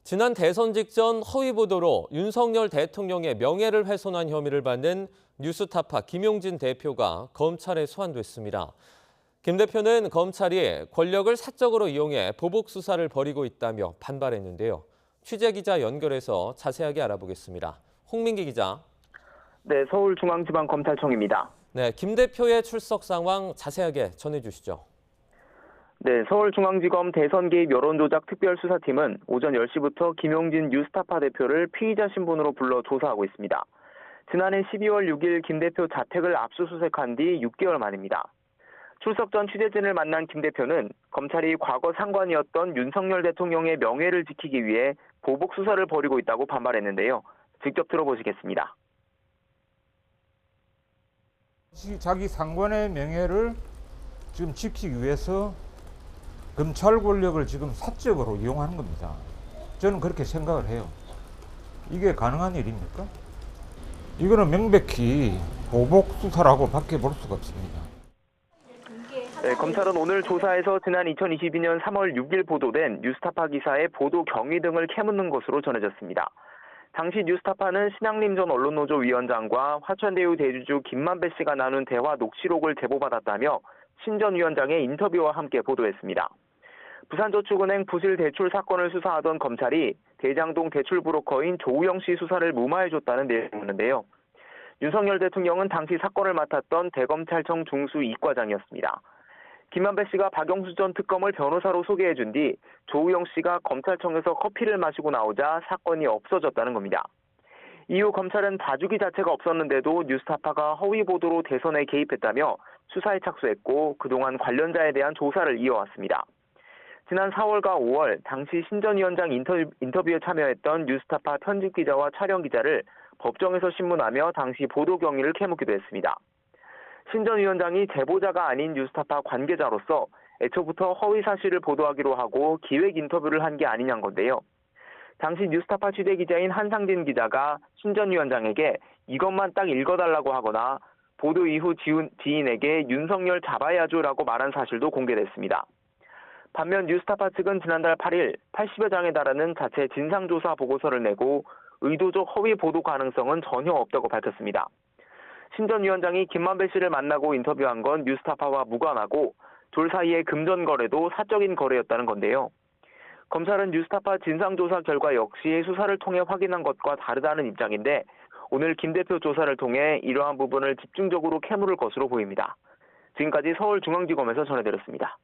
지난 대선 직전 허위 보도로 윤석열 대통령의 명예를 훼손한 혐의를 받는 뉴스타파 김용진 대표가 검찰에 소환됐습니다. 김 대표는 검찰이 권력을 사적으로 이용해 보복 수사를 벌이고 있다며 반발했는데요. 취재 기자 연결해서 자세하게 알아보겠습니다. 홍민기 기자. 네, 서울중앙지방검찰청입니다. 네, 김 대표의 출석 상황 자세하게 전해주시죠. 네, 서울중앙지검 대선 개입 여론조작 특별수사팀은 오전 10시부터 김용진 뉴스타파 대표를 피의자 신분으로 불러 조사하고 있습니다. 지난해 12월 6일 김 대표 자택을 압수수색한 뒤 6개월 만입니다. 출석 전 취재진을 만난 김 대표는 검찰이 과거 상관이었던 윤석열 대통령의 명예를 지키기 위해 보복 수사를 벌이고 있다고 반발했는데요. 직접 들어보시겠습니다. 자기 상관의 명예를 지금 지키기 위해서 검찰 권력을 지금 사적으로 이용하는 겁니다. 저는 그렇게 생각을 해요. 이게 가능한 일입니까? 이거는 명백히 보복 수사라고 밖에 볼 수가 없습니다. 네, 검찰은 오늘 조사에서 지난 2022년 3월 6일 보도된 뉴스타파 기사의 보도 경위 등을 캐묻는 것으로 전해졌습니다. 당시 뉴스타파는 신양림 전 언론노조 위원장과 화천대유 대주주 김만배 씨가 나눈 대화 녹취록을 제보받았다며 신 전 위원장의 인터뷰와 함께 보도했습니다. 부산저축은행 부실 대출 사건을 수사하던 검찰이 대장동 대출 브로커인 조우영 씨 수사를 무마해줬다는 내용이었는데요. 윤석열 대통령은 당시 사건을 맡았던 대검찰청 중수 이과장이었습니다. 김만배 씨가 박영수 전 특검을 변호사로 소개해준 뒤 조우영 씨가 검찰청에서 커피를 마시고 나오자 사건이 없어졌다는 겁니다. 이후 검찰은 봐주기 자체가 없었는데도 뉴스타파가 허위 보도로 대선에 개입했다며 수사에 착수했고 그동안 관련자에 대한 조사를 이어왔습니다. 지난 4월과 5월 당시 신 전 위원장 인터뷰에 참여했던 뉴스타파 편집기자와 촬영기자를 법정에서 신문하며 당시 보도 경위를 캐묻기도 했습니다. 신 전 위원장이 제보자가 아닌 뉴스타파 관계자로서 애초부터 허위 사실을 보도하기로 하고 기획 인터뷰를 한 게 아니냐는 건데요. 당시 뉴스타파 취재기자인 한상진 기자가 신 전 위원장에게 이것만 딱 읽어달라고 하거나 보도 이후 지인에게 윤석열 잡아야죠라고 말한 사실도 공개됐습니다. 반면 뉴스타파 측은 지난달 8일 80여 장에 달하는 자체 진상조사 보고서를 내고 의도적 허위 보도 가능성은 전혀 없다고 밝혔습니다. 신 전 위원장이 김만배 씨를 만나고 인터뷰한 건 뉴스타파와 무관하고 둘 사이의 금전 거래도 사적인 거래였다는 건데요. 검찰은 뉴스타파 진상조사 결과 역시 수사를 통해 확인한 것과 다르다는 입장인데 오늘 김 대표 조사를 통해 이러한 부분을 집중적으로 캐물을 것으로 보입니다. 지금까지 서울중앙지검에서 전해드렸습니다.